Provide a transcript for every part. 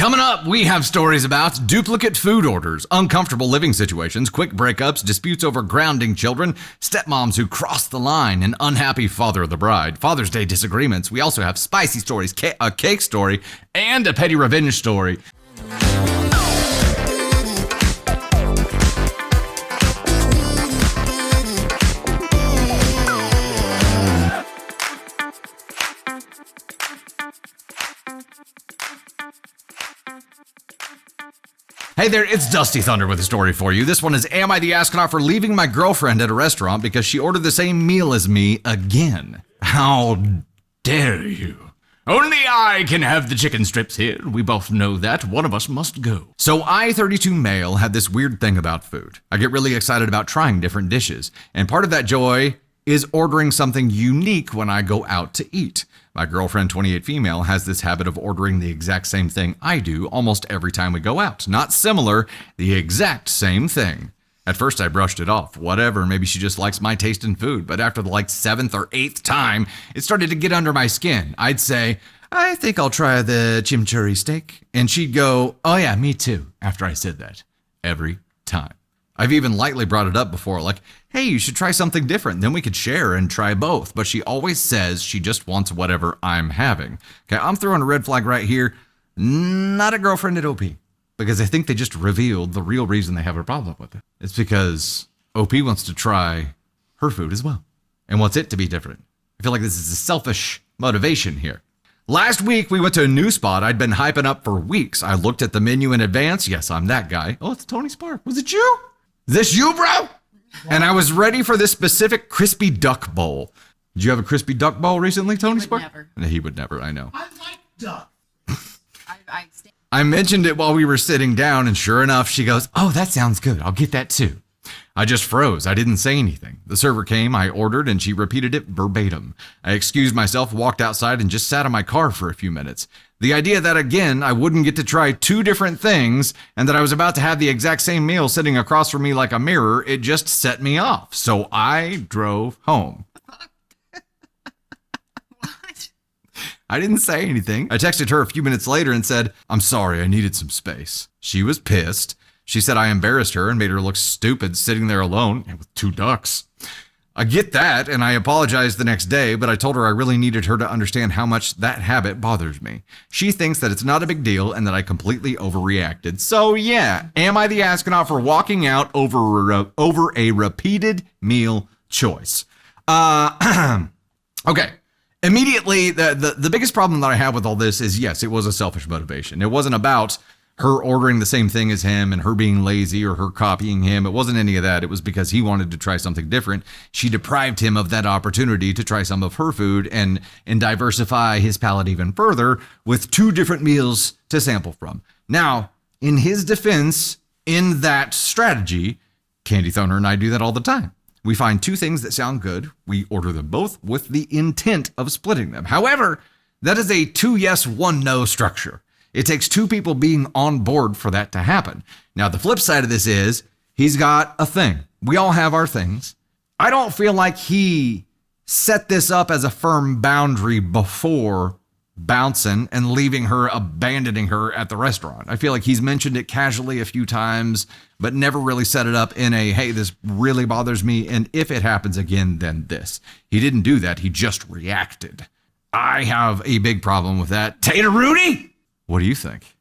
Coming up, we have stories about duplicate food orders, uncomfortable living situations, quick breakups, disputes over grounding children, stepmoms who cross the line, an unhappy father of the bride, Father's Day disagreements. We also have spicy stories, a cake story, and a petty revenge story. Hey there, it's Dusty Thunder with a story for you. This one is, am I the astronaut for leaving my girlfriend at a restaurant because she ordered the same meal as me again? How dare you? Only I can have the chicken strips here. We both know that. One of us must go. So I, 32 male, had this weird thing about food. I get really excited about trying different dishes. And part of that joy is ordering something unique when I go out to eat. My girlfriend, 28 female, has this habit of ordering the exact same thing I do almost every time we go out. Not similar, the exact same thing. At first I brushed it off. Whatever, maybe she just likes my taste in food. But after the 7th or 8th time, it started to get under my skin. I'd say, I think I'll try the chimichurri steak. And she'd go, oh yeah, me too, after I said that. Every time. I've even lightly brought it up before, hey, you should try something different. Then we could share and try both. But she always says she just wants whatever I'm having. Okay, I'm throwing a red flag right here. Not a girlfriend at OP. Because I think they just revealed the real reason they have a problem with it. It's because OP wants to try her food as well. And wants it to be different. I feel like this is a selfish motivation here. Last week, we went to a new spot I'd been hyping up for weeks. I looked at the menu in advance. Yes, I'm that guy. Oh, it's Tony Spark. Was it you? Is this you, bro? And I was ready for this specific crispy duck bowl. Did you have a crispy duck bowl recently, Tony Spark? Never. No, he would never, I know. I like duck. I mentioned it while we were sitting down, and sure enough, she goes, oh, that sounds good. I'll get that too. I just froze. I didn't say anything. The server came, I ordered, and she repeated it verbatim. I excused myself, walked outside, and just sat in my car for a few minutes. The idea that, again, I wouldn't get to try two different things and that I was about to have the exact same meal sitting across from me like a mirror, it just set me off. So I drove home. What? I didn't say anything. I texted her a few minutes later and said, I'm sorry, I needed some space. She was pissed. She said I embarrassed her and made her look stupid sitting there alone and with 2 ducks. I get that, and I apologized the next day, but I told her I really needed her to understand how much that habit bothers me. She thinks that it's not a big deal and that I completely overreacted. So yeah, am I the astronaut for walking out over a repeated meal choice? Okay. Immediately, the biggest problem that I have with all this is, yes, it was a selfish motivation. It wasn't about her ordering the same thing as him and her being lazy or her copying him. It wasn't any of that. It was because he wanted to try something different. She deprived him of that opportunity to try some of her food and diversify his palate even further with 2 different meals to sample from. Now, in his defense, in that strategy, Candy Thunder and I do that all the time. We find 2 things that sound good. We order them both with the intent of splitting them. However, that is a 2 yes, 1 no structure. It takes 2 people being on board for that to happen. Now, the flip side of this is he's got a thing. We all have our things. I don't feel like he set this up as a firm boundary before bouncing and leaving her, abandoning her at the restaurant. I feel like he's mentioned it casually a few times, but never really set it up in a, hey, this really bothers me, and if it happens again, then this. He didn't do that. He just reacted. I have a big problem with that. Tater Rudy? What do you think?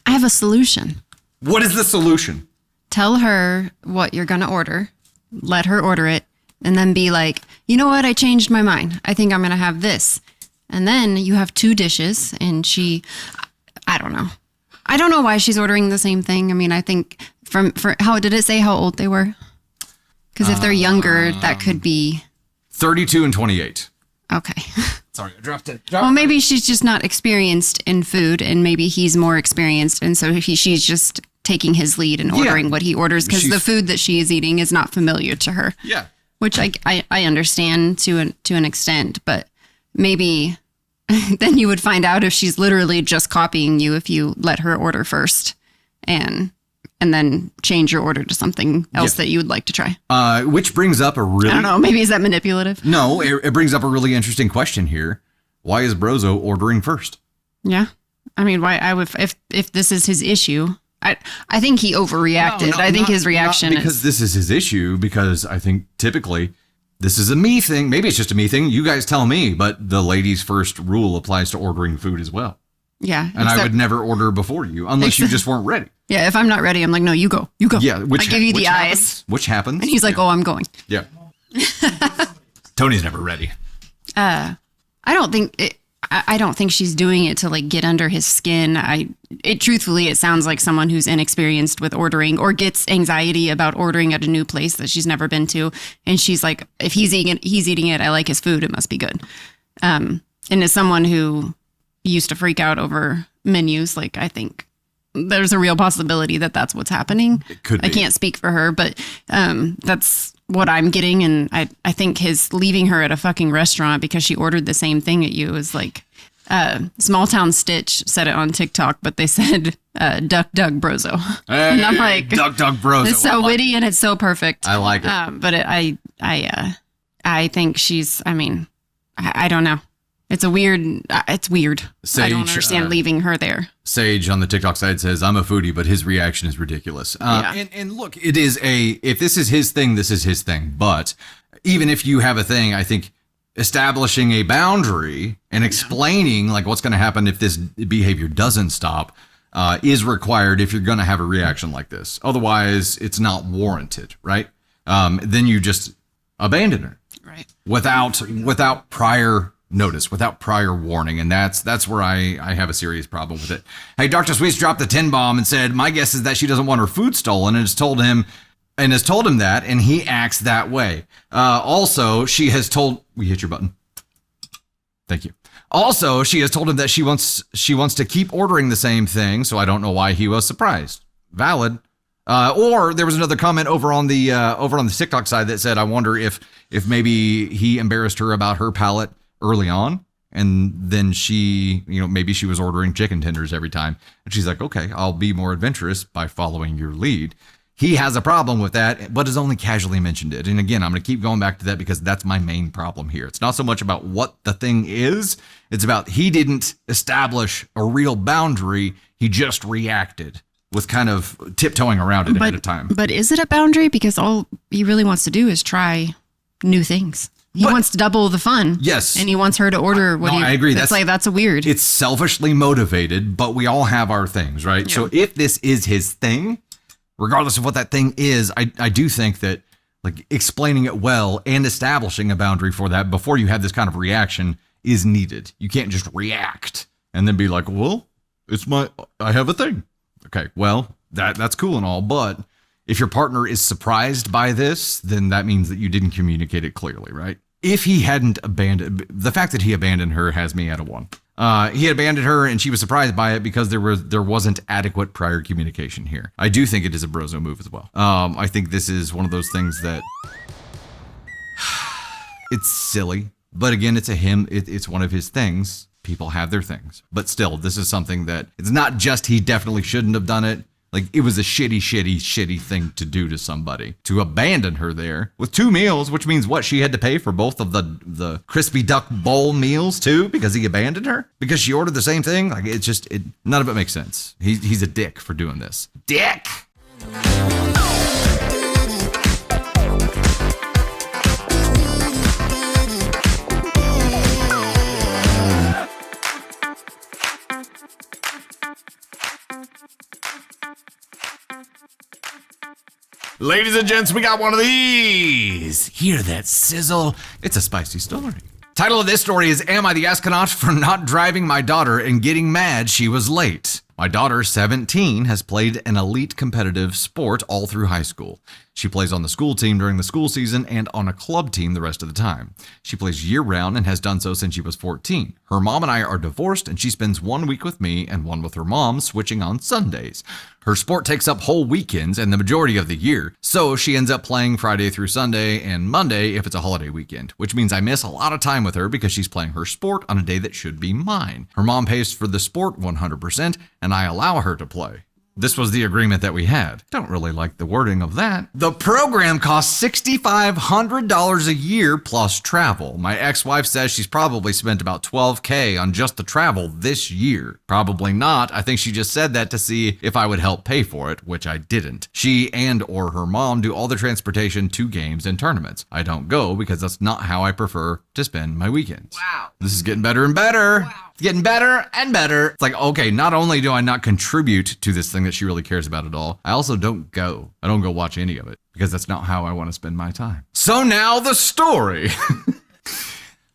I have a solution. What is the solution? Tell her what you're going to order. Let her order it. And then be like, you know what? I changed my mind. I think I'm going to have this. And then you have 2 dishes. And I don't know. I don't know why she's ordering the same thing. I mean, I think for how did it say how old they were? Because if they're younger, that could be 32 and 28. Okay. Sorry, I dropped it. Well, maybe she's just not experienced in food, and maybe he's more experienced, and so she's just taking his lead and ordering what he orders because the food that she is eating is not familiar to her. Yeah. Which I understand to an extent, but maybe then you would find out if she's literally just copying you if you let her order first and then change your order to something else that you would like to try. Which brings up a really... I don't know. Maybe is that manipulative? No, it brings up a really interesting question here. Why is Brozo ordering first? Yeah. I mean, why I would if this is his issue. I think he overreacted. I think his reaction because this is his issue, because I think typically this is a me thing. Maybe it's just a me thing. You guys tell me, but the lady's first rule applies to ordering food as well. Yeah. And I would never order before you unless you just weren't ready. Yeah, if I'm not ready, I'm like, no, you go. You go. Yeah, I give you the eyes. Which happens. And he's like, oh, I'm going. Yeah. Tony's never ready. I don't think she's doing it to like get under his skin. Truthfully, it sounds like someone who's inexperienced with ordering or gets anxiety about ordering at a new place that she's never been to. And she's like, if he's eating it, I like his food, it must be good. And as someone who used to freak out over menus, like I think there's a real possibility that that's what's happening. It could be. I can't speak for her, but that's what I'm getting. And I think his leaving her at a fucking restaurant because she ordered the same thing at you is like, Small Town Stitch said it on TikTok, but they said, Duck Brozo. Hey, and I'm like, Duck Brozo. It's so witty and it's so perfect. I like it. But I think she's, I mean, I don't know. It's weird. Sage, I don't understand leaving her there. Sage on the TikTok side says, I'm a foodie, but his reaction is ridiculous. And look, it is if this is his thing, this is his thing. But even if you have a thing, I think establishing a boundary and explaining like what's going to happen if this behavior doesn't stop is required if you're going to have a reaction like this. Otherwise, it's not warranted, right? Then you just abandon her. Right. Without prior notice, without prior warning. And that's where I have a serious problem with it. Hey, Dr. Sweets dropped the 10 bomb and said, my guess is that she doesn't want her food stolen and has told him that, and he acts that way. Also, she has told, we hit your button. Thank you. Also, she has told him that she wants to keep ordering the same thing. So I don't know why he was surprised. Valid. Or there was another comment over on the TikTok side that said, I wonder if maybe he embarrassed her about her palate early on, and then she, maybe she was ordering chicken tenders every time, and she's like, okay, I'll be more adventurous by following your lead. He has a problem with that, but has only casually mentioned it. And again, I'm going to keep going back to that because that's my main problem here. It's not so much about what the thing is, it's about he didn't establish a real boundary, he just reacted with kind of tiptoeing around it ahead of time. But is it a boundary? Because all he really wants to do is try new things. He wants to double the fun. Yes. And he wants her to order what I agree. That's a weird. It's selfishly motivated, but we all have our things, right? Yeah. So if this is his thing, regardless of what that thing is, I do think that like explaining it well and establishing a boundary for that before you have this kind of reaction is needed. You can't just react and then be like, well, I have a thing. Okay, well, that's cool and all, but if your partner is surprised by this, then that means that you didn't communicate it clearly, right? If he hadn't the fact that he abandoned her has me at a 1. He had abandoned her and she was surprised by it because there wasn't adequate prior communication here. I do think it is a brozo move as well. I think this is one of those things that it's silly, but again, it's it's one of his things. People have their things, but still, this is something that it's not just he definitely shouldn't have done it. Like, it was a shitty thing to do to somebody, to abandon her there with 2 meals, which means what? She had to pay for both of the crispy duck bowl meals too, because he abandoned her? Because she ordered the same thing? Like, none of it makes sense. He's a dick for doing this. Dick! Ladies and gents, we got one of these. Hear that sizzle? It's a spicy story. Title of this story is, Am I the Astronaut for Not Driving My Daughter and Getting Mad She Was Late? My daughter, 17, has played an elite competitive sport all through high school. She plays on the school team during the school season and on a club team the rest of the time. She plays year-round and has done so since she was 14. Her mom and I are divorced, and she spends 1 week with me and 1 with her mom, switching on Sundays. Her sport takes up whole weekends and the majority of the year, so she ends up playing Friday through Sunday and Monday if it's a holiday weekend, which means I miss a lot of time with her because she's playing her sport on a day that should be mine. Her mom pays for the sport 100%, and I allow her to play. This was the agreement that we had. Don't really like the wording of that. The program costs $6,500 a year plus travel. My ex-wife says she's probably spent about $12K on just the travel this year. Probably not. I think she just said that to see if I would help pay for it, which I didn't. She and or her mom do all the transportation to games and tournaments. I don't go because that's not how I prefer to spend my weekends. Wow. This is getting better and better. Wow. It's getting better and better. It's like, okay, not only do I not contribute to this thing that she really cares about at all, I also don't go. I don't go watch any of it because that's not how I want to spend my time. So now the story.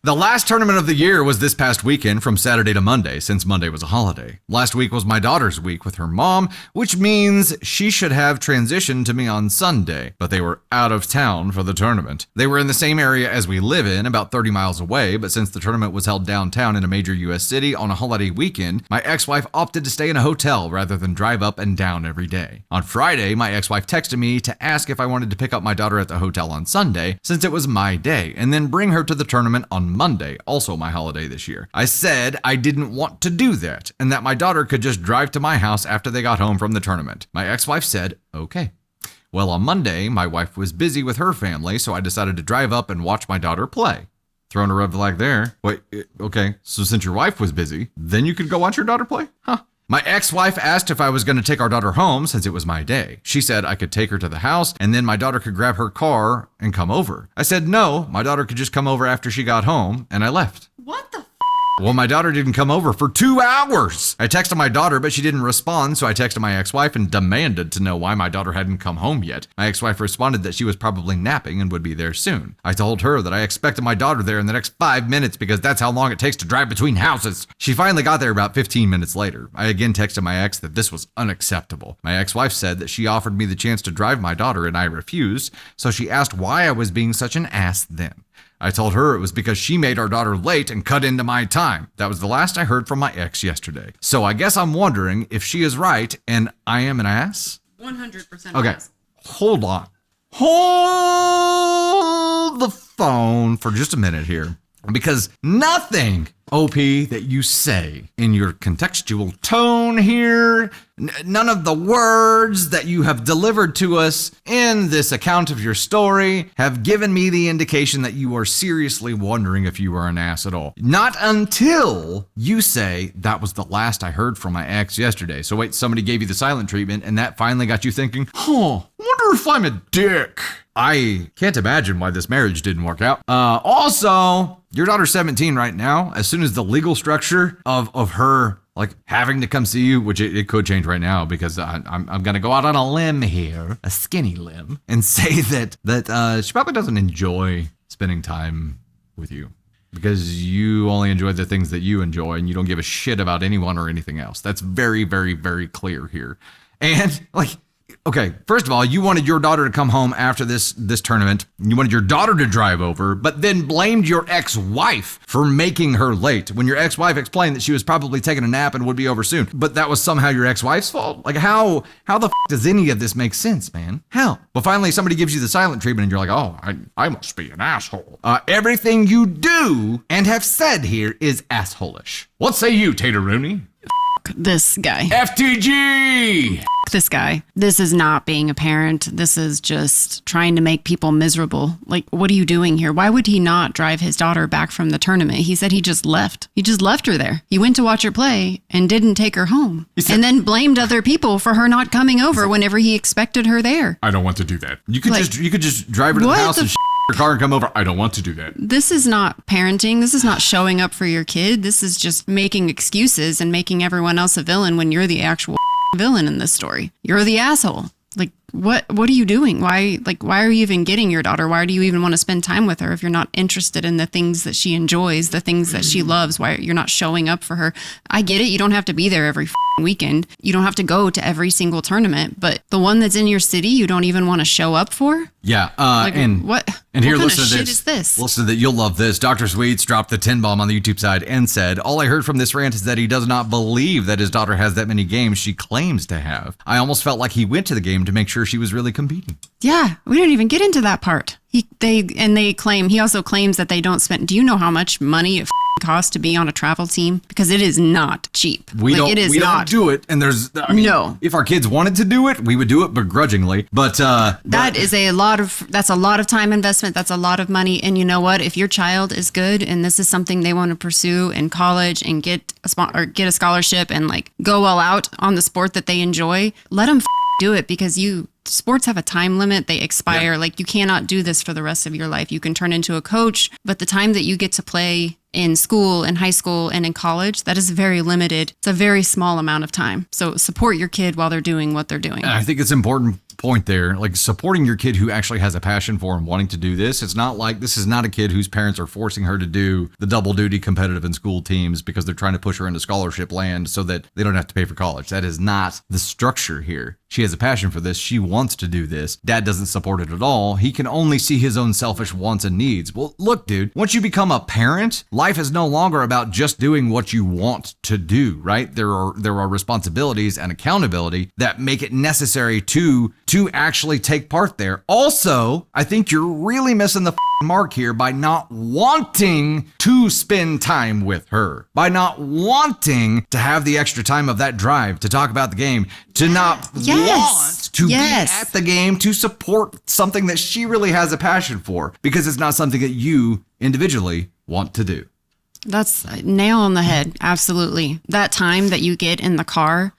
The last tournament of the year was this past weekend from Saturday to Monday, since Monday was a holiday. Last week was my daughter's week with her mom, which means she should have transitioned to me on Sunday, but they were out of town for the tournament. They were in the same area as we live in, about 30 miles away, but since the tournament was held downtown in a major U.S. city on a holiday weekend, my ex-wife opted to stay in a hotel rather than drive up and down every day. On Friday, my ex-wife texted me to ask if I wanted to pick up my daughter at the hotel on Sunday, since it was my day, and then bring her to the tournament on Monday, also my holiday this year. I said I didn't want to do that, and that my daughter could just drive to my house after they got home from the tournament. My ex-wife said, okay. Well, on Monday, my wife was busy with her family, so I decided to drive up and watch my daughter play. Throwing a red flag there. Wait, okay, so since your wife was busy, then you could go watch your daughter play? Huh. My ex-wife asked if I was going to take our daughter home since it was my day. She said I could take her to the house and then my daughter could grab her car and come over. I said no, my daughter could just come over after she got home, and I left. What the Well, my daughter didn't come over for 2 hours. I texted my daughter, but she didn't respond, so I texted my ex-wife and demanded to know why my daughter hadn't come home yet. My ex-wife responded that she was probably napping and would be there soon. I told her that I expected my daughter there in the next 5 minutes because that's how long it takes to drive between houses. She finally got there about 15 minutes later. I again texted my ex that this was unacceptable. My ex-wife said that she offered me the chance to drive my daughter and I refused, so she asked why I was being such an ass then. I told her it was because she made our daughter late and cut into my time. That was the last I heard from my ex yesterday. So I guess I'm wondering if she is right and I am an ass? 100% Okay, ass. hold on. Hold the phone for just a minute here. Because nothing, OP, that you say in your contextual tone here, none of the words that you have delivered to us in this account of your story have given me the indication that you are seriously wondering if you are an ass at all. Not until you say that was the last I heard from my ex yesterday. So wait, somebody gave you the silent treatment and that finally got you thinking, wonder if I'm a dick. I can't imagine why this marriage didn't work out. Also, your daughter's 17 right now. As soon as the legal structure of her like having to come see you, which it could change right now because I'm gonna go out on a limb here, a skinny limb, and say that she probably doesn't enjoy spending time with you because you only enjoy the things that you enjoy and you don't give a shit about anyone or anything else. That's very, very, very clear here. And like, okay, first of all, you wanted your daughter to come home after this tournament. You wanted your daughter to drive over, but then blamed your ex-wife for making her late when your ex-wife explained that she was probably taking a nap and would be over soon. But that was somehow your ex-wife's fault? Like how the does any of this make sense, man? How? Well, finally somebody gives you the silent treatment and you're like, oh, I must be an asshole. Everything you do and have said here is assholish. What say you, Tater Rooney? This guy. FTG! This guy. This is not being a parent. This is just trying to make people miserable. Like, what are you doing here? Why would he not drive his daughter back from the tournament? He said he just left. He just left her there. He went to watch her play and didn't take her home. And then blamed other people for her not coming over whenever he expected her there. I don't want to do that. You could just drive her to the house and her car and come over. I don't want to do that. This is not parenting. This is not showing up for your kid. This is just making excuses and making everyone else a villain when you're the actual villain in this story. You're the asshole. Like, what are you doing? Why are you even getting your daughter? Why do you even want to spend time with her if you're not interested in the things that she enjoys, the things that she loves? Why you're not showing up for her? I get it. You don't have to be there every weekend. You don't have to go to every single tournament, but the one that's in your city, you don't even want to show up for? Yeah. What here, kind listen of to shit this. is this? Listen to that. You'll love this. Dr. Sweets dropped the 10 bomb on the YouTube side and said, all I heard from this rant is that he does not believe that his daughter has that many games she claims to have. I almost felt like he went to the game to make sure sure she was really competing. Yeah, we didn't even get into that part. He also claims that they don't spend. Do you know how much money it costs to be on a travel team? Because it is not cheap. We don't do it, and no. If our kids wanted to do it, we would do it begrudgingly. But that's a lot of time investment. That's a lot of money. And you know what? If your child is good and this is something they want to pursue in college and get a scholarship and like go all out on the sport that they enjoy, let them do it, because sports have a time limit. They expire. Yeah. Like, you cannot do this for the rest of your life. You can turn into a coach, but the time that you get to play in school, in high school, and in college, that is very limited. It's a very small amount of time. So support your kid while they're doing what they're doing. And I think it's an important point there, like supporting your kid who actually has a passion for and wanting to do this. It's not like this is not a kid whose parents are forcing her to do the double duty competitive and school teams because they're trying to push her into scholarship land so that they don't have to pay for college. That is not the structure here. She has a passion for this. She wants to do this. Dad doesn't support it at all. He can only see his own selfish wants and needs. Well, look, dude, once you become a parent, life is no longer about just doing what you want to do, right? There are responsibilities and accountability that make it necessary to actually take part there. Also, I think you're really missing the mark here by not wanting to spend time with her, by not wanting to have the extra time of that drive to talk about the game, to not want to be at the game, to support something that she really has a passion for, because it's not something that you individually want to do. That's a nail on the head. Absolutely. That time that you get in the car,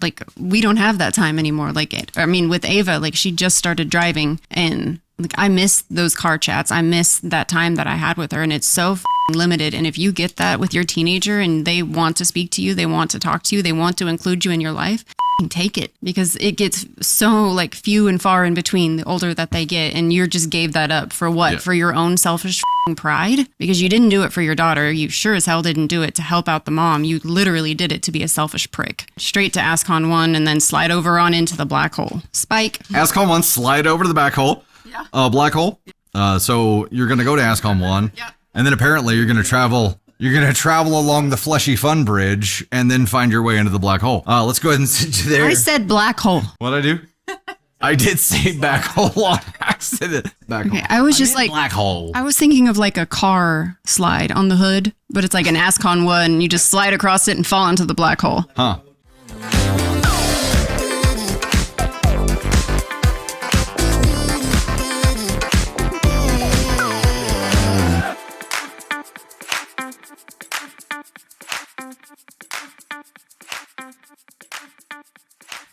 like, we don't have that time anymore. With Ava, like, she just started driving, and like, I miss those car chats. I miss that time that I had with her, and it's so limited. And if you get that with your teenager and they want to speak to you, they want to talk to you, they want to include you in your life, take it, because it gets so like few and far in between the older that they get. And you just gave that up for what? Yeah. For your own selfish pride? Because you didn't do it for your daughter. You sure as hell didn't do it to help out the mom. You literally did it to be a selfish prick. Straight to ASCON 1 and then slide over on into the black hole. Spike. ASCON 1, slide over to the back hole. Yeah. Black hole. So you're going to go to ASCON 1. Yeah. And then apparently you're going to travel along the fleshy fun bridge and then find your way into the black hole. Let's go ahead and sit you there. I said black hole. What'd I do? I did say back hole on accident. Back hole. I was just like black hole. I was thinking of like a car slide on the hood, but it's like an ASCON 1. You just slide across it and fall into the black hole. Huh.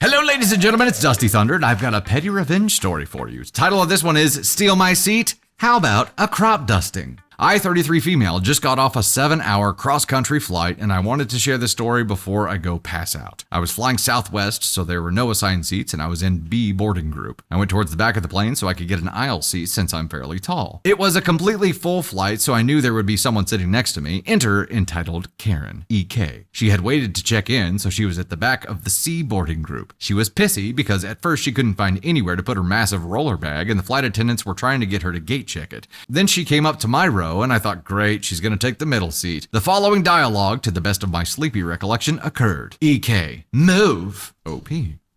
Hello, ladies and gentlemen, it's Dusty Thunder, and I've got a petty revenge story for you. The title of this one is Steal My Seat? How about a crop dusting? I, 33 female, just got off a 7-hour cross-country flight, and I wanted to share this story before I go pass out. I was flying Southwest, so there were no assigned seats, and I was in B boarding group. I went towards the back of the plane so I could get an aisle seat since I'm fairly tall. It was a completely full flight, so I knew there would be someone sitting next to me. Enter entitled Karen, EK. She had waited to check in, so she was at the back of the C boarding group. She was pissy because at first she couldn't find anywhere to put her massive roller bag, and the flight attendants were trying to get her to gate check it. Then she came up to my row, and I thought, great, she's going to take the middle seat. The following dialogue, to the best of my sleepy recollection, occurred. EK, move. OP.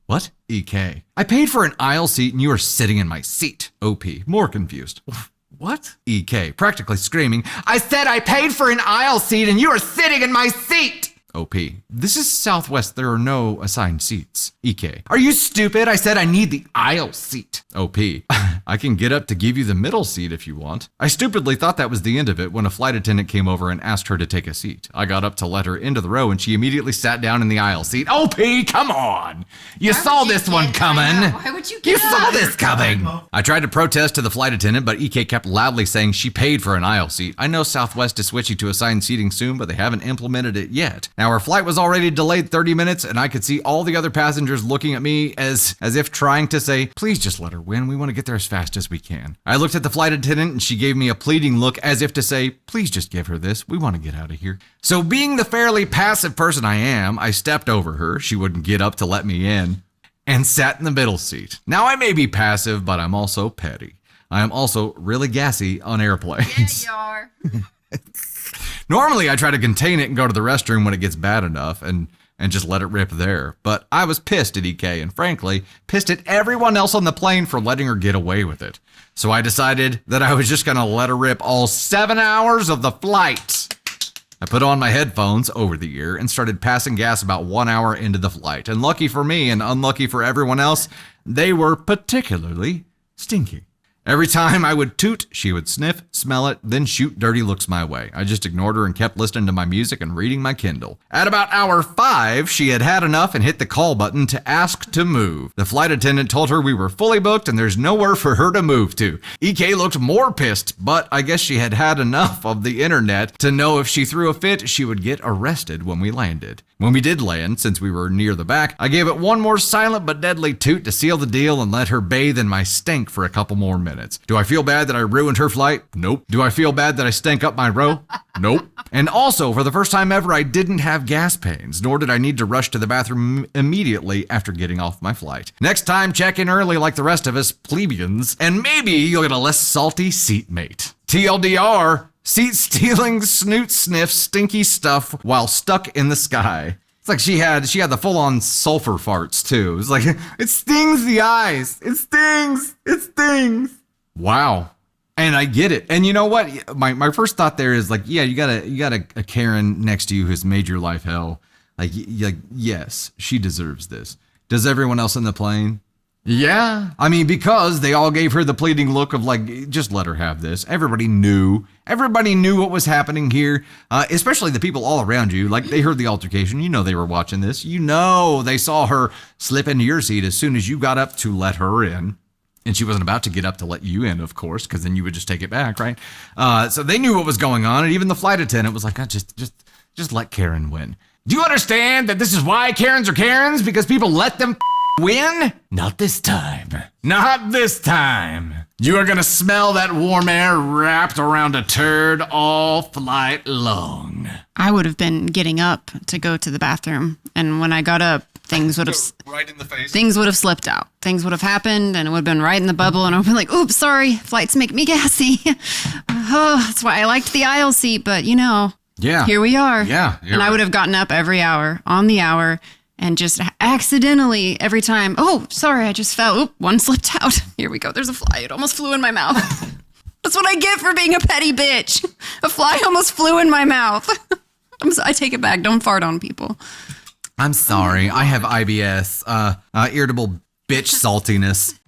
What? EK, I paid for an aisle seat and you are sitting in my seat. OP, more confused. What? EK, practically screaming, I said I paid for an aisle seat and you are sitting in my seat. OP, this is Southwest, there are no assigned seats. EK, are you stupid? I said I need the aisle seat. OP, I can get up to give you the middle seat if you want. I stupidly thought that was the end of it when a flight attendant came over and asked her to take a seat. I got up to let her into the row and she immediately sat down in the aisle seat. OP, come on. You saw this one coming. Why would you get You saw this coming. I tried to protest to the flight attendant, but EK kept loudly saying she paid for an aisle seat. I know Southwest is switching to assigned seating soon, but they haven't implemented it yet. Now our flight was already delayed 30 minutes and I could see all the other passengers looking at me as if trying to say, please just let her win. We want to get there as fast as we can. I looked at the flight attendant and she gave me a pleading look as if to say, please just give her this. We want to get out of here. So being the fairly passive person I am, I stepped over her. She wouldn't get up to let me in and sat in the middle seat. Now I may be passive, but I'm also petty. I am also really gassy on airplanes. Yeah, you are. Normally I try to contain it and go to the restroom when it gets bad enough, and and just let it rip there. But I was pissed at EK and frankly, pissed at everyone else on the plane for letting her get away with it. So I decided that I was just gonna let her rip all 7 hours of the flight. I put on my headphones over the ear and started passing gas about 1 hour into the flight. And lucky for me and unlucky for everyone else, they were particularly stinky. Every time I would toot, she would sniff, smell it, then shoot dirty looks my way. I just ignored her and kept listening to my music and reading my Kindle. At about hour 5, she had had enough and hit the call button to ask to move. The flight attendant told her we were fully booked and there's nowhere for her to move to. EK looked more pissed, but I guess she had had enough of the internet to know if she threw a fit, she would get arrested when we landed. When we did land, since we were near the back, I gave it one more silent but deadly toot to seal the deal and let her bathe in my stink for a couple more minutes. Do I feel bad that I ruined her flight? Nope. Do I feel bad that I stank up my row? Nope. And also, for the first time ever, I didn't have gas pains, nor did I need to rush to the bathroom immediately after getting off my flight. Next time, check in early like the rest of us plebeians, and maybe you'll get a less salty seatmate. TLDR, seat stealing, snoot sniff, stinky stuff while stuck in the sky. It's like she had the full-on sulfur farts, too. It was like, it stings the eyes. It stings. It stings. Wow. And I get it. And you know what? My first thought there is like, yeah, you got a Karen next to you who's made your life hell. Like, yes, she deserves this. Does everyone else in the plane? Yeah. I mean, because they all gave her the pleading look of like, just let her have this. Everybody knew what was happening here, especially the people all around you. Like, they heard the altercation. You know they were watching this. You know they saw her slip into your seat as soon as you got up to let her in. And she wasn't about to get up to let you in, of course, because then you would just take it back, right? So they knew what was going on, and even the flight attendant was like, just let Karen win. Do you understand that this is why Karens are Karens? Because people let them win? Not this time. Not this time. You are gonna smell that warm air wrapped around a turd all flight long. I would have been getting up to go to the bathroom, and when I got up, things would have right in the face. Things would have slipped out. Things would have happened, and it would have been right in the bubble, and I would have been like, "Oops, sorry, flights make me gassy." Oh, that's why I liked the aisle seat, but here we are. Yeah, and I would have gotten up every hour on the hour. And just accidentally every time, oh, sorry, I just fell. Oop, one slipped out. Here we go. There's a fly. It almost flew in my mouth. That's what I get for being a petty bitch. A fly almost flew in my mouth. I take it back. Don't fart on people. I'm sorry. I have IBS, irritable bitch saltiness.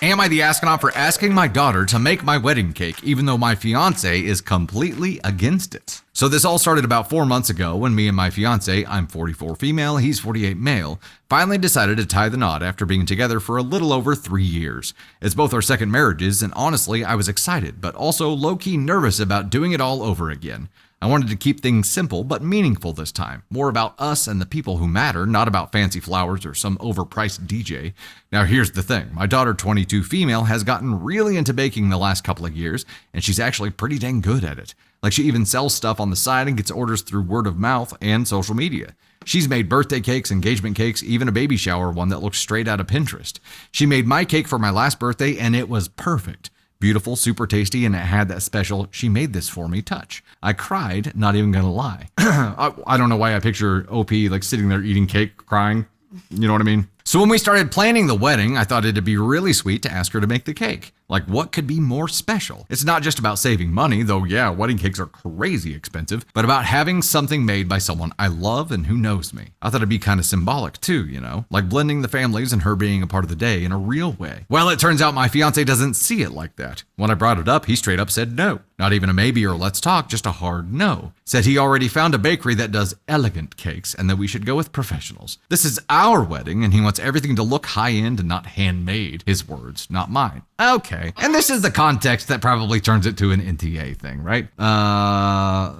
Am I the astronaut for asking my daughter to make my wedding cake, even though my fiancé is completely against it? So this all started about 4 months ago when me and my fiancé, I'm 44 female, he's 48 male, finally decided to tie the knot after being together for a little over 3 years. It's both our second marriages, and honestly, I was excited, but also low-key nervous about doing it all over again. I wanted to keep things simple but meaningful this time. More about us and the people who matter, not about fancy flowers or some overpriced DJ. Now here's the thing. My daughter, 22 female, has gotten really into baking the last couple of years, and she's actually pretty dang good at it. Like, she even sells stuff on the side and gets orders through word of mouth and social media. She's made birthday cakes, engagement cakes, even a baby shower one that looks straight out of Pinterest. She made my cake for my last birthday, and it was perfect. Beautiful, super tasty, and it had that special "she made this for me" touch. I cried, not even gonna lie. I don't know why I picture OP like sitting there eating cake, crying. You know what I mean? So when we started planning the wedding, I thought it'd be really sweet to ask her to make the cake. Like, what could be more special? It's not just about saving money, though yeah, wedding cakes are crazy expensive, but about having something made by someone I love and who knows me. I thought it'd be kind of symbolic too, you know? Like blending the families and her being a part of the day in a real way. Well, it turns out my fiancé doesn't see it like that. When I brought it up, he straight up said no. Not even a maybe or let's talk, just a hard no. Said he already found a bakery that does elegant cakes and that we should go with professionals. This is our wedding and he wants everything to look high-end and not handmade. His words, not mine. Okay. And this is the context that probably turns it to an NTA thing, right? I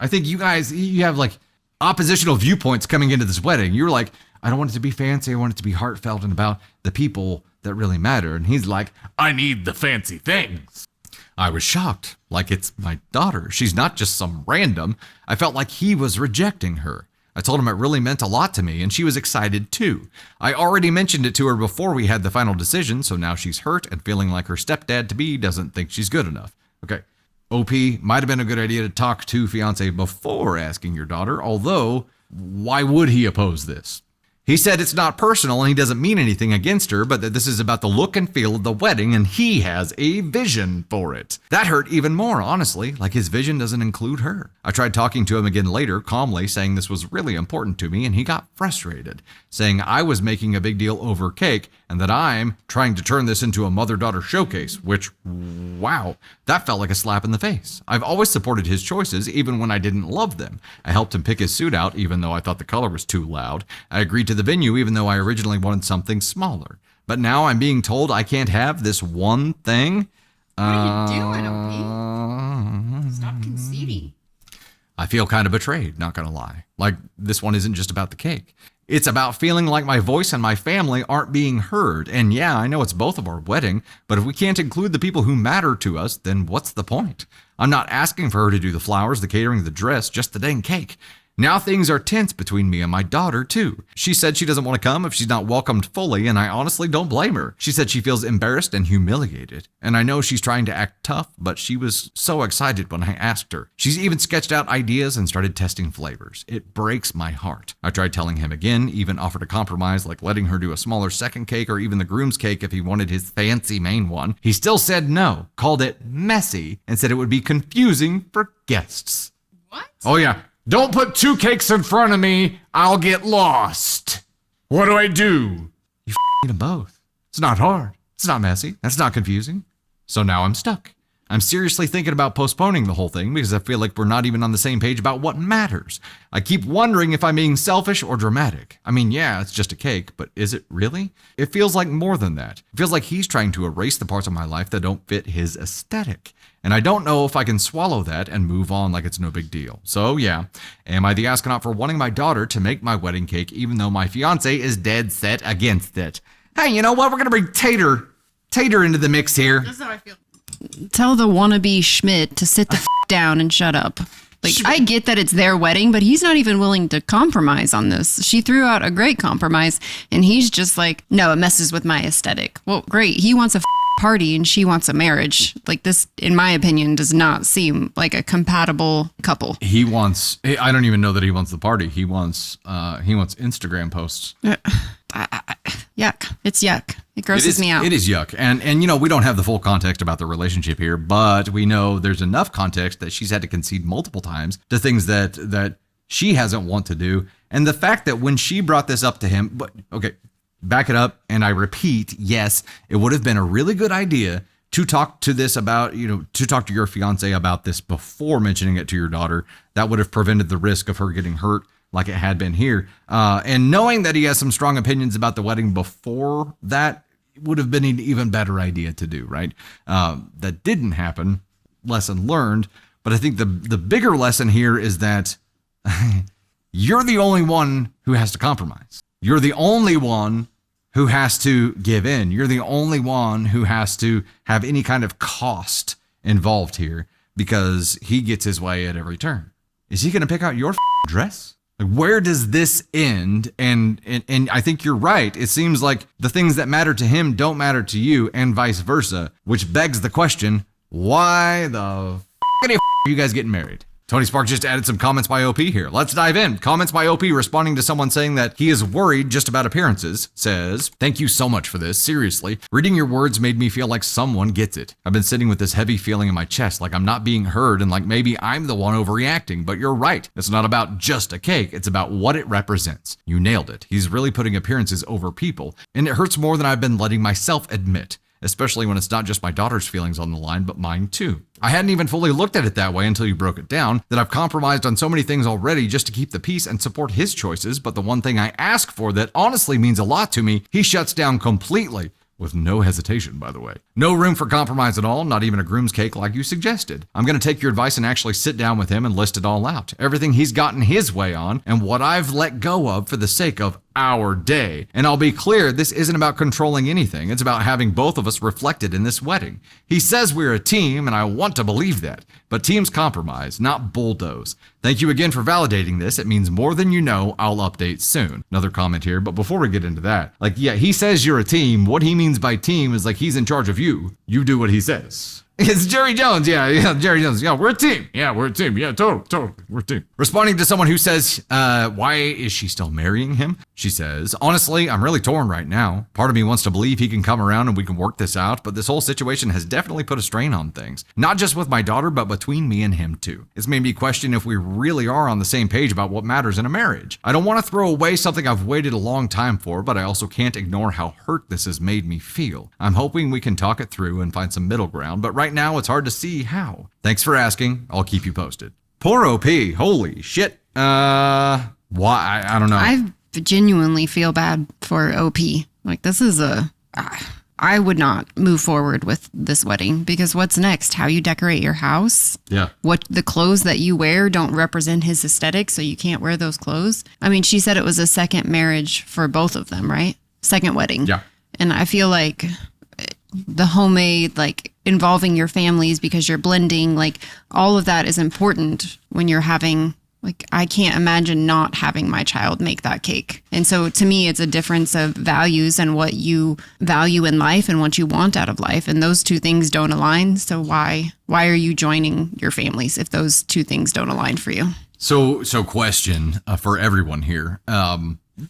think you have like oppositional viewpoints coming into this wedding. You're like, I don't want it to be fancy. I want it to be heartfelt and about the people that really matter. And he's like, I need the fancy things. I was shocked, like it's my daughter. She's not just some random. I felt like he was rejecting her. I told him it really meant a lot to me, and she was excited too. I already mentioned it to her before we had the final decision, so now she's hurt and feeling like her stepdad-to-be doesn't think she's good enough. Okay, OP, might have been a good idea to talk to fiancé before asking your daughter, although why would he oppose this? He said it's not personal and he doesn't mean anything against her, but that this is about the look and feel of the wedding and he has a vision for it. That hurt even more, honestly, like his vision doesn't include her. I tried talking to him again later, calmly, saying this was really important to me, and he got frustrated, saying I was making a big deal over cake and that I'm trying to turn this into a mother-daughter showcase, which, wow, that felt like a slap in the face. I've always supported his choices, even when I didn't love them. I helped him pick his suit out, even though I thought the color was too loud. I agreed to the venue, even though I originally wanted something smaller. But now I'm being told I can't have this one thing. What are you doing, OP? Stop conceding. I feel kind of betrayed, not gonna lie. Like, this one isn't just about the cake. It's about feeling like my voice and my family aren't being heard. And yeah, I know it's both of our wedding, but if we can't include the people who matter to us, then what's the point? I'm not asking for her to do the flowers, the catering, the dress, just the dang cake. Now things are tense between me and my daughter, too. She said she doesn't want to come if she's not welcomed fully, and I honestly don't blame her. She said she feels embarrassed and humiliated. And I know she's trying to act tough, but she was so excited when I asked her. She's even sketched out ideas and started testing flavors. It breaks my heart. I tried telling him again, even offered a compromise like letting her do a smaller second cake or even the groom's cake if he wanted his fancy main one. He still said no, called it messy, and said it would be confusing for guests. What? Oh yeah. Don't put two cakes in front of me. I'll get lost. What do I do? You eat them both. It's not hard. It's not messy. That's not confusing. So now I'm stuck. I'm seriously thinking about postponing the whole thing because I feel like we're not even on the same page about what matters. I keep wondering if I'm being selfish or dramatic. I mean, yeah, it's just a cake, but is it really? It feels like more than that. It feels like he's trying to erase the parts of my life that don't fit his aesthetic. And I don't know if I can swallow that and move on like it's no big deal. So yeah, am I the astronaut for wanting my daughter to make my wedding cake even though my fiance is dead set against it? Hey, you know what? We're going to bring Tater into the mix here. That's how I feel. Tell the wannabe Schmidt to sit the down and shut up. Like, I get that it's their wedding, but he's not even willing to compromise on this. She threw out a great compromise, and he's just like, no, it messes with my aesthetic. Well, great. He wants a party, and she wants a marriage. Like, this, in my opinion, does not seem like a compatible couple. He wants, I don't even know that he wants the party. He wants Instagram posts. Yuck. It's yuck. It grosses me out. It is yuck. And you know, we don't have the full context about the relationship here, but we know there's enough context that she's had to concede multiple times to things that she hasn't want to do. And the fact that when she brought this up to him, but okay, back it up. And I repeat, yes, it would have been a really good idea to talk to this about, to talk to your fiance about this before mentioning it to your daughter. That would have prevented the risk of her getting hurt like it had been here. And knowing that he has some strong opinions about the wedding before that would have been an even better idea to do, right? That didn't happen. Lesson learned. But I think the bigger lesson here is that you're the only one who has to compromise. You're the only one who has to give in. You're the only one who has to have any kind of cost involved here because he gets his way at every turn. Is he going to pick out your dress? Where does this end? And I think you're right. It seems like the things that matter to him don't matter to you and vice versa, which begs the question, why the are you guys getting married? Tony Spark just added some comments by OP here. Let's dive in. Comments by OP responding to someone saying that he is worried just about appearances. Says, thank you so much for this. Seriously, reading your words made me feel like someone gets it. I've been sitting with this heavy feeling in my chest, like I'm not being heard and like maybe I'm the one overreacting, but you're right. It's not about just a cake. It's about what it represents. You nailed it. He's really putting appearances over people, and it hurts more than I've been letting myself admit. Especially when it's not just my daughter's feelings on the line, but mine too. I hadn't even fully looked at it that way until you broke it down, that I've compromised on so many things already just to keep the peace and support his choices, but the one thing I ask for that honestly means a lot to me, he shuts down completely. With no hesitation, by the way. No room for compromise at all, not even a groom's cake like you suggested. I'm going to take your advice and actually sit down with him and list it all out. Everything he's gotten his way on and what I've let go of for the sake of our day. And I'll be clear, this isn't about controlling anything. It's about having both of us reflected in this wedding. He says we're a team, and I want to believe that. But teams compromise, not bulldoze. Thank you again for validating this. It means more than you know. I'll update soon. Another comment here, but before we get into that, like, yeah, he says you're a team. What he means by team is like he's in charge of you. You do what he says. It's Jerry Jones. Yeah, Jerry Jones. Yeah, we're a team. Yeah, we're a team. Yeah, totally. We're a team. Responding to someone who says, why is she still marrying him? She says, honestly, I'm really torn right now. Part of me wants to believe he can come around and we can work this out, but this whole situation has definitely put a strain on things. Not just with my daughter, but between me and him too. It's made me question if we really are on the same page about what matters in a marriage. I don't want to throw away something I've waited a long time for, but I also can't ignore how hurt this has made me feel. I'm hoping we can talk it through and find some middle ground, but right now it's hard to see how. Thanks for asking. I'll keep you posted. Poor OP. Holy shit. Why? I don't know. I genuinely feel bad for OP. Like, this is I would not move forward with this wedding, because what's next? How you decorate your house? Yeah. What the clothes that you wear don't represent his aesthetic, so you can't wear those clothes. I mean, she said it was a second marriage for both of them, right? Second wedding. Yeah. And I feel like the homemade, like, involving your families because you're blending, like, all of that is important when you're having, like, I can't imagine not having my child make that cake. And so to me, it's a difference of values and what you value in life and what you want out of life. And those two things don't align. So why are you joining your families if those two things don't align for you? So question for everyone here.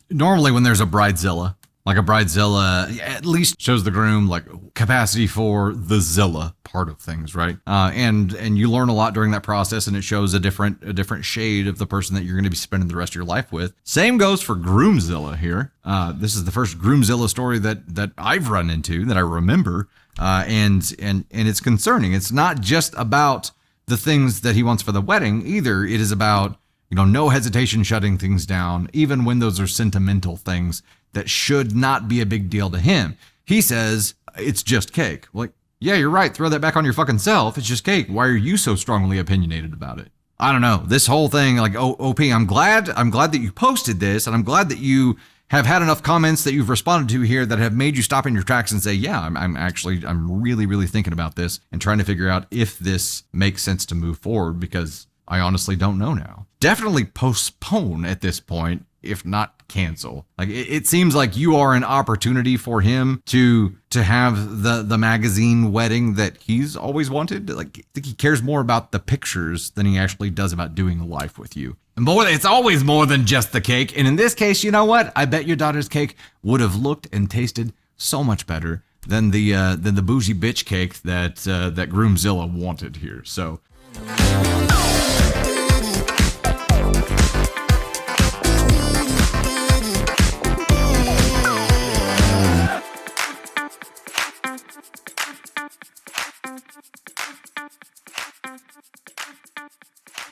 Normally when there's a bridezilla, like a bridezilla at least shows the groom like capacity for the zilla part of things, right? And you learn a lot during that process, and it shows a different shade of the person that you're going to be spending the rest of your life with. Same goes for groomzilla here. This is the first groomzilla story that I've run into that I remember, and it's concerning. It's not just about the things that he wants for the wedding either. It is about, no hesitation shutting things down, even when those are sentimental things that should not be a big deal to him. He says, it's just cake. Like, yeah, you're right. Throw that back on your fucking self. It's just cake. Why are you so strongly opinionated about it? I don't know. This whole thing, like, OP, I'm glad that you posted this, and I'm glad that you have had enough comments that you've responded to here that have made you stop in your tracks and say, yeah, I'm really, really thinking about this and trying to figure out if this makes sense to move forward, because I honestly don't know now. Definitely postpone at this point, if not cancel. Like, it seems like you are an opportunity for him to have the magazine wedding that he's always wanted. Like, I think he cares more about the pictures than he actually does about doing life with you. And boy, it's always more than just the cake. And in this case, you know what? I bet your daughter's cake would have looked and tasted so much better than the bougie bitch cake that Groomzilla wanted here. So.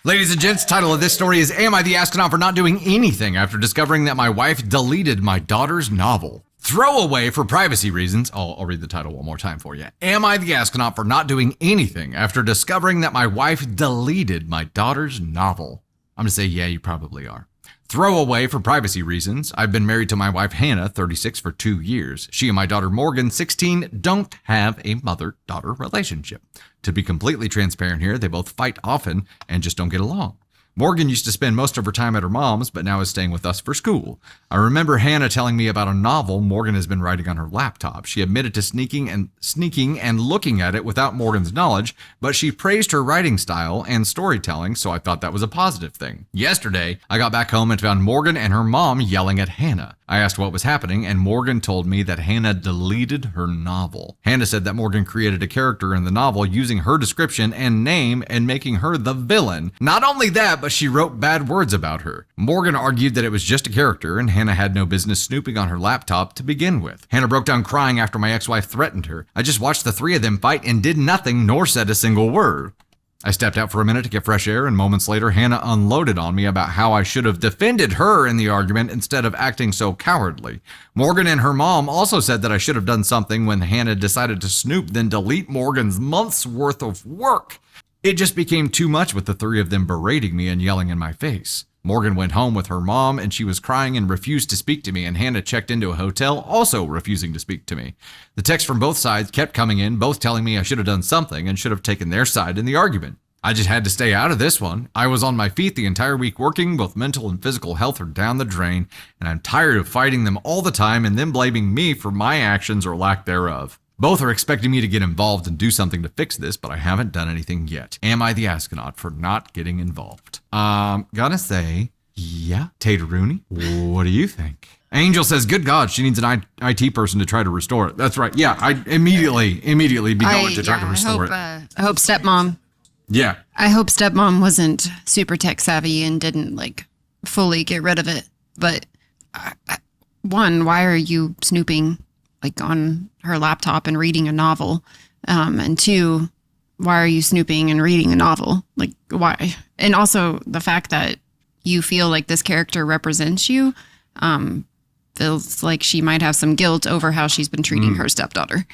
Ladies and gents, title of this story is Am I the Astronaut for Not Doing Anything After Discovering That My Wife Deleted My Daughter's Novel? Throwaway for privacy reasons. I'll read the title one more time for you. Am I the astronaut for not doing anything after discovering that my wife deleted my daughter's novel? I'm going to say, yeah, you probably are. Throwaway for privacy reasons. I've been married to my wife, Hannah, 36, for 2 years. She and my daughter, Morgan, 16, don't have a mother-daughter relationship. To be completely transparent here, they both fight often and just don't get along. Morgan used to spend most of her time at her mom's, but now is staying with us for school. I remember Hannah telling me about a novel Morgan has been writing on her laptop. She admitted to sneaking and looking at it without Morgan's knowledge, but she praised her writing style and storytelling, so I thought that was a positive thing. Yesterday, I got back home and found Morgan and her mom yelling at Hannah. I asked what was happening, and Morgan told me that Hannah deleted her novel. Hannah said that Morgan created a character in the novel using her description and name and making her the villain. Not only that, but she wrote bad words about her. Morgan argued that it was just a character, and Hannah had no business snooping on her laptop to begin with. Hannah broke down crying after my ex-wife threatened her. I just watched the three of them fight and did nothing nor said a single word. I stepped out for a minute to get fresh air, and moments later, Hannah unloaded on me about how I should have defended her in the argument instead of acting so cowardly. Morgan and her mom also said that I should have done something when Hannah decided to snoop, then delete Morgan's month's worth of work. It just became too much with the three of them berating me and yelling in my face. Morgan went home with her mom and she was crying and refused to speak to me, and Hannah checked into a hotel also refusing to speak to me. The texts from both sides kept coming in, both telling me I should have done something and should have taken their side in the argument. I just had to stay out of this one. I was on my feet the entire week working. Both mental and physical health are down the drain, and I'm tired of fighting them all the time and them blaming me for my actions or lack thereof. Both are expecting me to get involved and do something to fix this, but I haven't done anything yet. Am I the astronaut for not getting involved? Gonna say, yeah. Tater Rooney, what do you think? Angel says, good God, she needs an IT person to try to restore it. That's right. Yeah, I immediately be going to try to restore it. I hope stepmom. Yeah. I hope stepmom wasn't super tech savvy and didn't like fully get rid of it. But one, why are you snooping like on her laptop and reading a novel? And two, why are you snooping and reading a novel? Like, why? And also the fact that you feel like this character represents you, feels like she might have some guilt over how she's been treating her stepdaughter.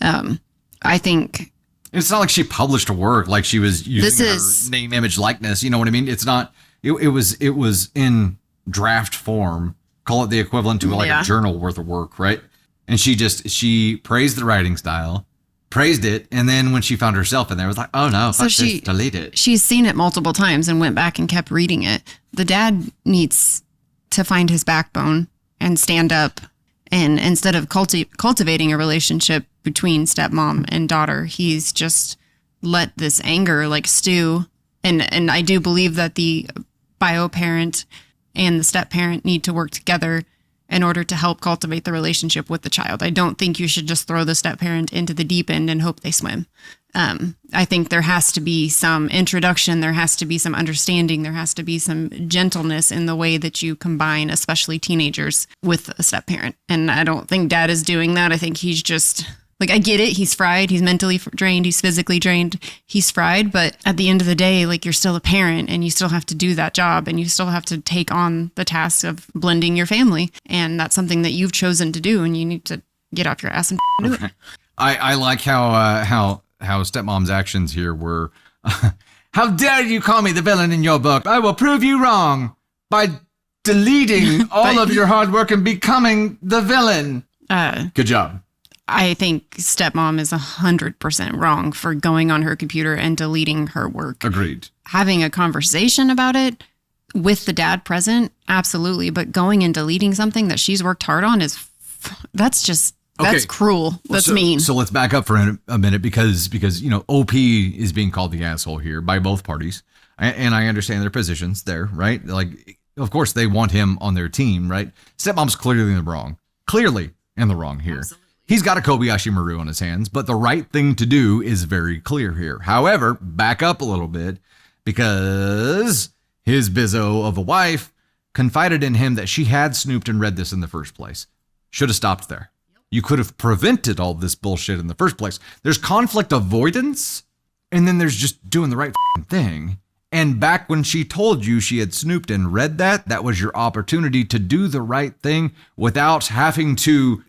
I think it's not like she published a work, like she was using her name, image, likeness. You know what I mean? It's not. It was in draft form. Call it the equivalent to like a journal worth of work, right? And she praised the writing style, praised it, and then when she found herself in there, it was like, oh no, so she delete it. She's seen it multiple times and went back and kept reading it. The dad needs to find his backbone and stand up, and instead of cultivating a relationship between stepmom and daughter, he's just let this anger like stew. And I do believe that the bio parent and the step parent need to work together in order to help cultivate the relationship with the child. I don't think you should just throw the step parent into the deep end and hope they swim. I think there has to be some introduction. There has to be some understanding. There has to be some gentleness in the way that you combine, especially teenagers, with a step parent. And I don't think dad is doing that. I think he's just like, I get it. He's fried. He's mentally drained. He's physically drained. He's fried. But at the end of the day, like, you're still a parent and you still have to do that job and you still have to take on the task of blending your family. And that's something that you've chosen to do, and you need to get off your ass and do it. I like how stepmom's actions here were, how dare you call me the villain in your book? I will prove you wrong by deleting all of your hard work and becoming the villain. Good job. I think stepmom is 100% wrong for going on her computer and deleting her work. Agreed. Having a conversation about it with the dad present, absolutely. But going and deleting something that she's worked hard on that's cruel. That's mean. So let's back up for a minute because OP is being called the asshole here by both parties, and I understand their positions there, right? Like, of course they want him on their team, right? Stepmom's clearly in the wrong here. Absolutely. He's got a Kobayashi Maru on his hands, but the right thing to do is very clear here. However, back up a little bit, because his bizzo of a wife confided in him that she had snooped and read this in the first place. Should have stopped there. You could have prevented all this bullshit in the first place. There's conflict avoidance, and then there's just doing the right thing. And back when she told you she had snooped and read that was your opportunity to do the right thing without having to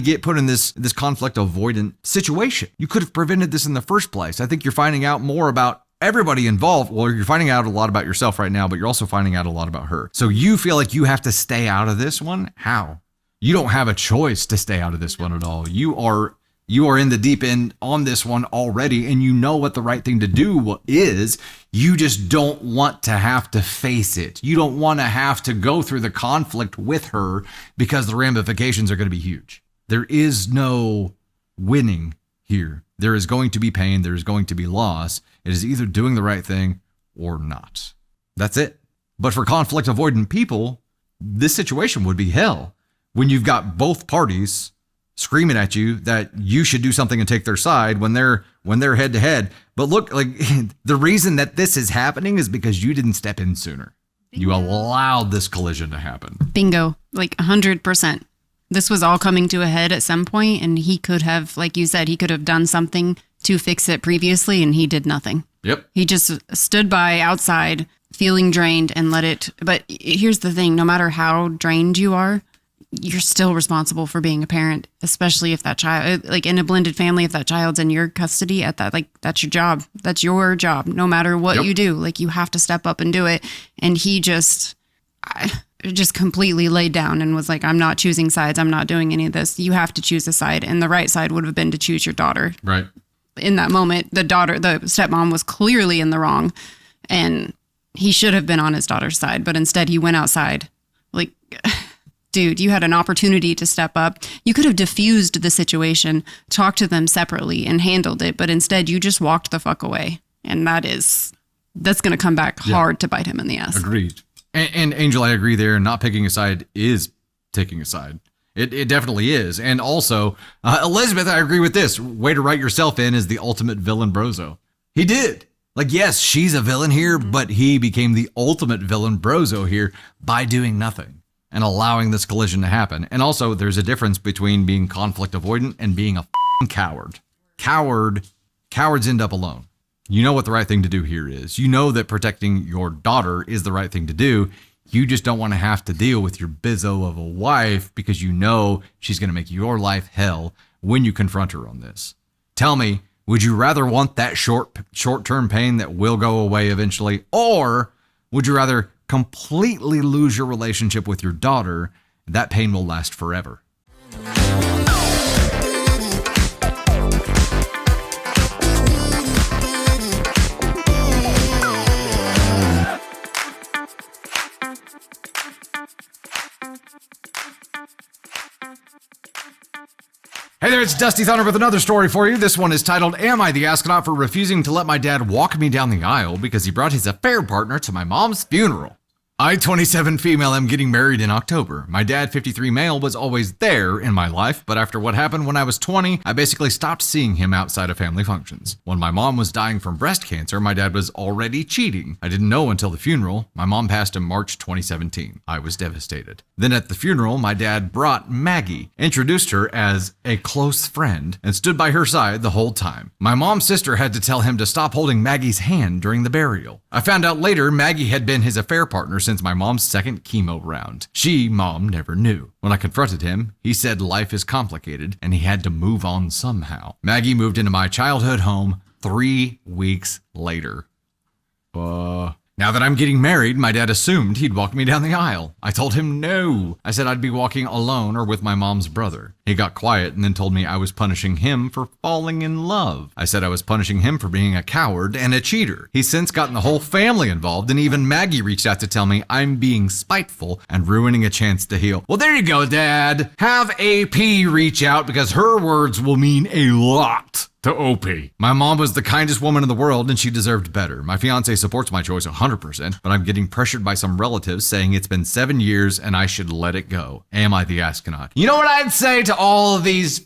get put in this conflict avoidant situation. You could have prevented this in the first place. I think you're finding out more about everybody involved. Well, you're finding out a lot about yourself right now, but you're also finding out a lot about her. So you feel like you have to stay out of this one? How? You don't have a choice to stay out of this one at all. You are in the deep end on this one already, and you know what the right thing to do is. You just don't want to have to face it. You don't want to have to go through the conflict with her because the ramifications are going to be huge. There is no winning here. There is going to be pain. There is going to be loss. It is either doing the right thing or not. That's it. But for conflict avoidant people, this situation would be hell when you've got both parties screaming at you that you should do something and take their side when they're head to head. But look, like, the reason that this is happening is because you didn't step in sooner. Bingo. You allowed this collision to happen. Bingo. Like 100%. This was all coming to a head at some point, and he could have, like you said, he could have done something to fix it previously, and he did nothing. Yep. He just stood by outside feeling drained and let it. But here's the thing, no matter how drained you are, you're still responsible for being a parent, especially if that child, like in a blended family, if that child's in your custody at that, like that's your job. That's your job. No matter what you do, like you have to step up and do it. And he just completely laid down and was like, I'm not choosing sides. I'm not doing any of this. You have to choose a side. And the right side would have been to choose your daughter. Right. In that moment, the stepmom was clearly in the wrong, and he should have been on his daughter's side, but instead he went outside. Like, dude, you had an opportunity to step up. You could have diffused the situation, talked to them separately and handled it, but instead you just walked the fuck away. And that's going to come back hard to bite him in the ass. Agreed. And Angel, I agree there. Not picking a side is taking a side. It definitely is. And also, Elizabeth, I agree with this. Way to write yourself in as the ultimate villain brozo. He did. Like, yes, she's a villain here, but he became the ultimate villain brozo here by doing nothing and allowing this collision to happen. And also, there's a difference between being conflict avoidant and being a f***ing coward. Cowards end up alone. You know what the right thing to do here is. You know that protecting your daughter is the right thing to do. You just don't want to have to deal with your bizzo of a wife because you know she's going to make your life hell when you confront her on this. Tell me, would you rather want that short-term pain that will go away eventually, or would you rather completely lose your relationship with your daughter? That pain will last forever. Hey there, it's Dusty Thunder with another story for you. This one is titled, Am I the Astronaut for Refusing to Let My Dad Walk Me Down the Aisle Because He Brought His Affair Partner to My Mom's Funeral? I, 27 female, am getting married in October. My dad, 53 male, was always there in my life, but after what happened when I was 20, I basically stopped seeing him outside of family functions. When my mom was dying from breast cancer, my dad was already cheating. I didn't know until the funeral. My mom passed in March 2017. I was devastated. Then at the funeral, my dad brought Maggie, introduced her as a close friend, and stood by her side the whole time. My mom's sister had to tell him to stop holding Maggie's hand during the burial. I found out later Maggie had been his affair partner since my mom's second chemo round. Mom, never knew. When I confronted him, he said life is complicated and he had to move on somehow. Maggie moved into my childhood home 3 weeks later. Now that I'm getting married, my dad assumed he'd walk me down the aisle. I told him no. I said I'd be walking alone or with my mom's brother. He got quiet and then told me I was punishing him for falling in love. I said I was punishing him for being a coward and a cheater. He's since gotten the whole family involved, and even Maggie reached out to tell me I'm being spiteful and ruining a chance to heal. Well, there you go, Dad. Have AP reach out because her words will mean a lot to OP. My mom was the kindest woman in the world and she deserved better. My fiancé supports my choice 100%, but I'm getting pressured by some relatives saying it's been 7 years and I should let it go. Am I the astronaut? You know what I'd say to all of these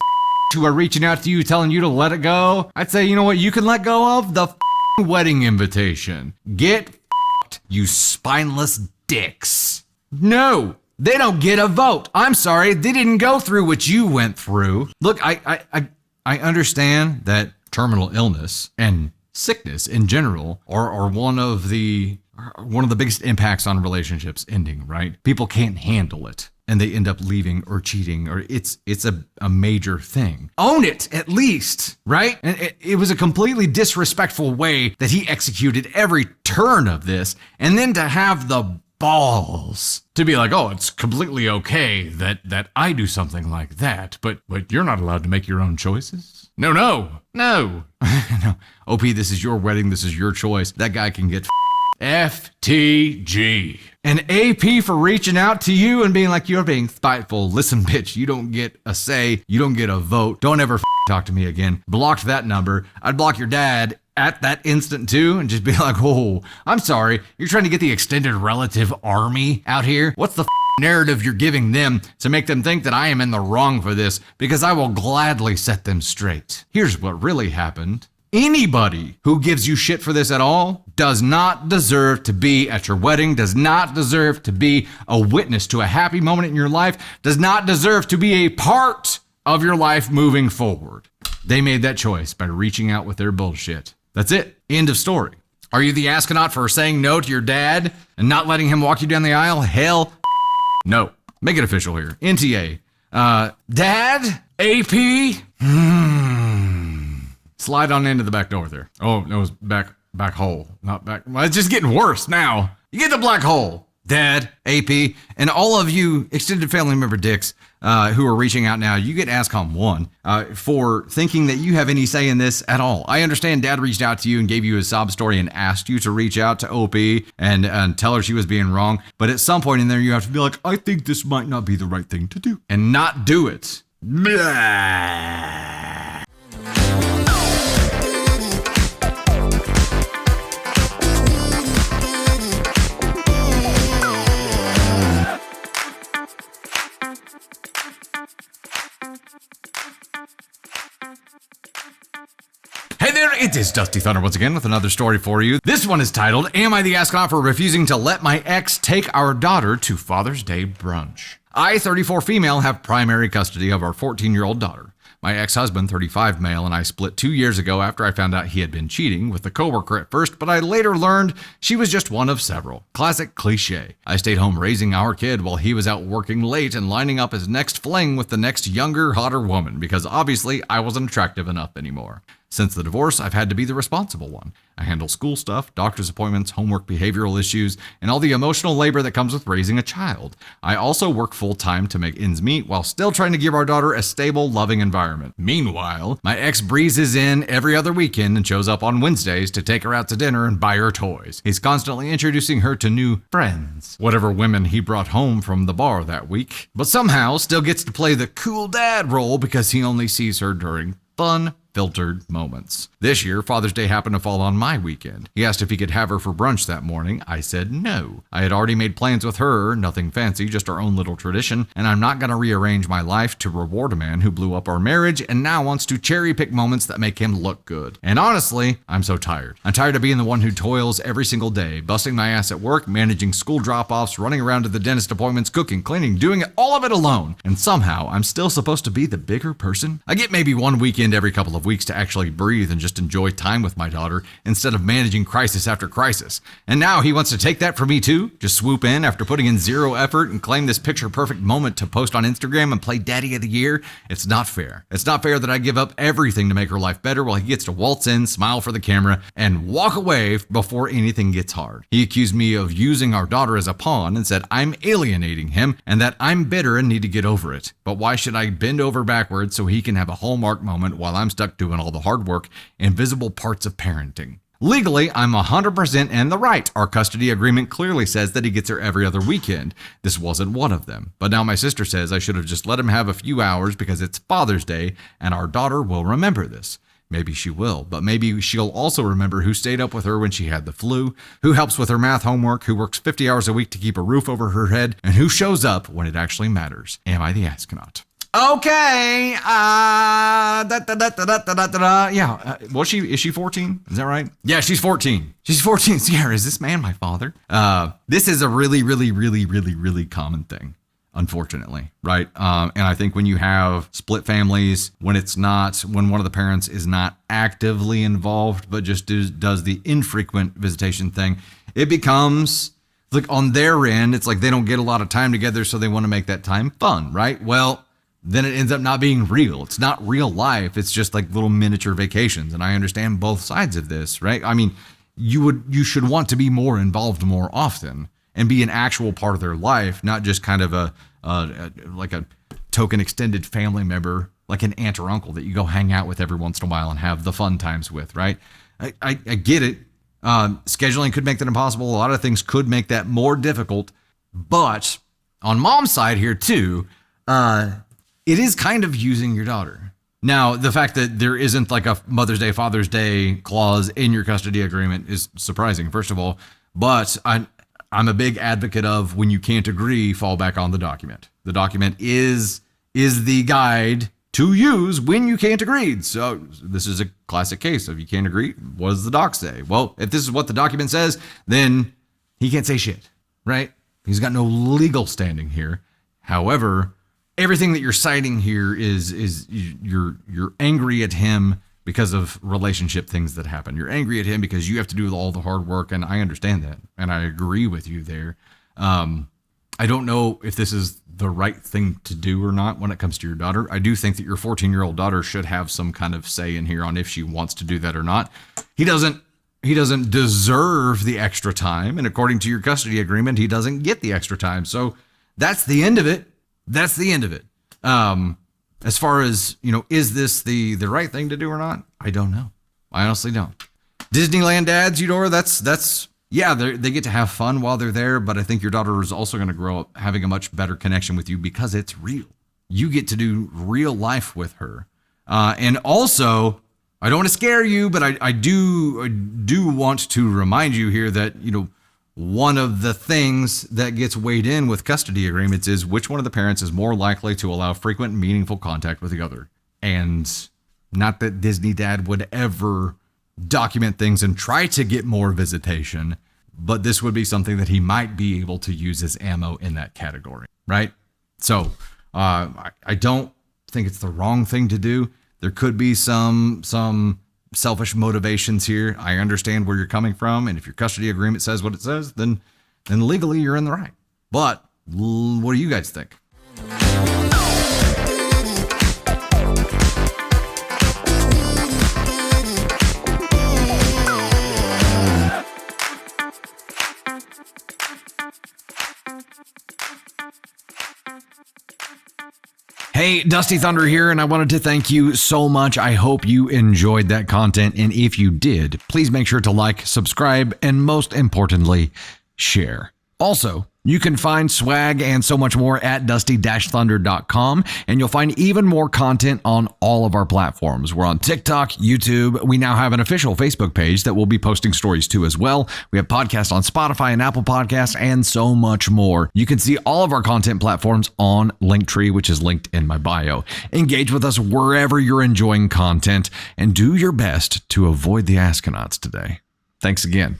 who are reaching out to you telling you to let it go? I'd say, you know what you can let go of? The wedding invitation. Get you spineless dicks. No, they don't get a vote. I'm sorry, they didn't go through what you went through. Look, I understand that terminal illness and sickness in general are one of the biggest impacts on relationships ending, right? People can't handle it and they end up leaving or cheating, or it's a major thing. Own it at least, right? And it was a completely disrespectful way that he executed every turn of this, and then to have the balls to be like, oh, it's completely okay that I do something like that, but you're not allowed to make your own choices? No. No. OP, this is your wedding, this is your choice. That guy can get FTG. And AP for reaching out to you and being like, you're being spiteful. Listen, bitch, you don't get a say, you don't get a vote. Don't ever talk to me again. Blocked that number. I'd block your dad at that instant too and just be like, oh, I'm sorry, you're trying to get the extended relative army out here? What's the narrative you're giving them to make them think that I am in the wrong for this? Because I will gladly set them straight. Here's what really happened. Anybody who gives you shit for this at all does not deserve to be at your wedding, does not deserve to be a witness to a happy moment in your life, does not deserve to be a part of your life moving forward. They made that choice by reaching out with their bullshit. That's it. End of story. Are you the astronaut for saying no to your dad and not letting him walk you down the aisle? Hell no. Make it official here. NTA. Dad? AP? Slide on into the back door there. Oh, no, it's back hole. Not back. Well, it's just getting worse now. You get the black hole. Dad, AP, and all of you extended family member dicks who are reaching out now, you get ASCOM 1 for thinking that you have any say in this at all. I understand Dad reached out to you and gave you his sob story and asked you to reach out to OP and tell her she was being wrong. But at some point in there, you have to be like, I think this might not be the right thing to do. And not do it. Blah. Hey there, it is Dusty Thunder once again with another story for you. This one is titled, Am I the Astronaut for Refusing to Let My Ex Take Our Daughter to Father's Day Brunch? I, 34 female, have primary custody of our 14-year-old daughter. My ex-husband, 35 male, and I split 2 years ago after I found out he had been cheating with the coworker at first, but I later learned she was just one of several. Classic cliche. I stayed home raising our kid while he was out working late and lining up his next fling with the next younger, hotter woman because obviously I wasn't attractive enough anymore. Since the divorce, I've had to be the responsible one. I handle school stuff, doctor's appointments, homework, behavioral issues, and all the emotional labor that comes with raising a child. I also work full-time to make ends meet while still trying to give our daughter a stable, loving environment. Meanwhile, my ex breezes in every other weekend and shows up on Wednesdays to take her out to dinner and buy her toys. He's constantly introducing her to new friends, whatever women he brought home from the bar that week, but somehow still gets to play the cool dad role because he only sees her during fun, filtered moments. This year, Father's Day happened to fall on my weekend. He asked if he could have her for brunch that morning. I said no. I had already made plans with her, nothing fancy, just our own little tradition, and I'm not going to rearrange my life to reward a man who blew up our marriage and now wants to cherry pick moments that make him look good. And honestly, I'm so tired. I'm tired of being the one who toils every single day, busting my ass at work, managing school drop-offs, running around to the dentist appointments, cooking, cleaning, doing all of it alone. And somehow, I'm still supposed to be the bigger person? I get maybe one weekend every couple of weeks to actually breathe and just enjoy time with my daughter instead of managing crisis after crisis. And now he wants to take that from me too? Just swoop in after putting in zero effort and claim this picture perfect moment to post on Instagram and play Daddy of the Year? It's not fair. It's not fair that I give up everything to make her life better while he gets to waltz in, smile for the camera, and walk away before anything gets hard. He accused me of using our daughter as a pawn and said I'm alienating him and that I'm bitter and need to get over it. But why should I bend over backwards so he can have a Hallmark moment while I'm stuck doing all the hard work, invisible parts of parenting? Legally, I'm 100% in the right. Our custody agreement clearly says that he gets her every other weekend. This wasn't one of them. But now my sister says I should have just let him have a few hours because it's Father's Day and our daughter will remember this. Maybe she will, but maybe she'll also remember who stayed up with her when she had the flu, who helps with her math homework, who works 50 hours a week to keep a roof over her head, and who shows up when it actually matters. Am I the astronaut? Okay, is she 14? Is that right? Yeah, she's 14. She's 14. Sierra, is this man my father? This is a really common thing, unfortunately, right? And I think when you have split families, when one of the parents is not actively involved, but just does the infrequent visitation thing, it becomes like on their end, it's like they don't get a lot of time together, so they want to make that time fun, right? Well, then it ends up not being real. It's not real life. It's just like little miniature vacations. And I understand both sides of this, right? I mean, you should want to be more involved more often and be an actual part of their life, not just kind of like a token extended family member, like an aunt or uncle that you go hang out with every once in a while and have the fun times with, right? I get it. Scheduling could make that impossible. A lot of things could make that more difficult. But on mom's side here too, it is kind of using your daughter. Now, the fact that there isn't like a Mother's Day, Father's Day clause in your custody agreement is surprising, first of all. But I'm a big advocate of when you can't agree, fall back on the document. The document is the guide to use when you can't agree. So this is a classic case of you can't agree. What does the doc say? Well, if this is what the document says, then he can't say shit, right? He's got no legal standing here. However, everything that you're citing here is you're angry at him because of relationship things that happen. You're angry at him because you have to do all the hard work, and I understand that, and I agree with you there. I don't know if this is the right thing to do or not when it comes to your daughter. I do think that your 14-year-old daughter should have some kind of say in here on if she wants to do that or not. He doesn't deserve the extra time, and according to your custody agreement, he doesn't get the extra time. So that's the end of it. That's the end of it. As far as, is this the right thing to do or not? I don't know. I honestly don't. Disneyland dads, Eudora, that's yeah, they get to have fun while they're there, but I think your daughter is also going to grow up having a much better connection with you because it's real. You get to do real life with her. And also, I don't want to scare you, but I do want to remind you here that, one of the things that gets weighed in with custody agreements is which one of the parents is more likely to allow frequent and meaningful contact with the other. And not that Disney Dad would ever document things and try to get more visitation, but this would be something that he might be able to use as ammo in that category, right? So I don't think it's the wrong thing to do. There could be some selfish motivations here. I understand where you're coming from, and if your custody agreement says what it says, then legally you're in the right. But what do you guys think? Hey, Dusty Thunder here, and I wanted to thank you so much. I hope you enjoyed that content, and if you did, please make sure to like, subscribe, and most importantly, share. Also, you can find swag and so much more at dusty-thunder.com, and you'll find even more content on all of our platforms. We're on TikTok, YouTube. We now have an official Facebook page that we'll be posting stories to as well. We have podcasts on Spotify and Apple Podcasts, and so much more. You can see all of our content platforms on Linktree, which is linked in my bio. Engage with us wherever you're enjoying content, and do your best to avoid the Askonauts today. Thanks again.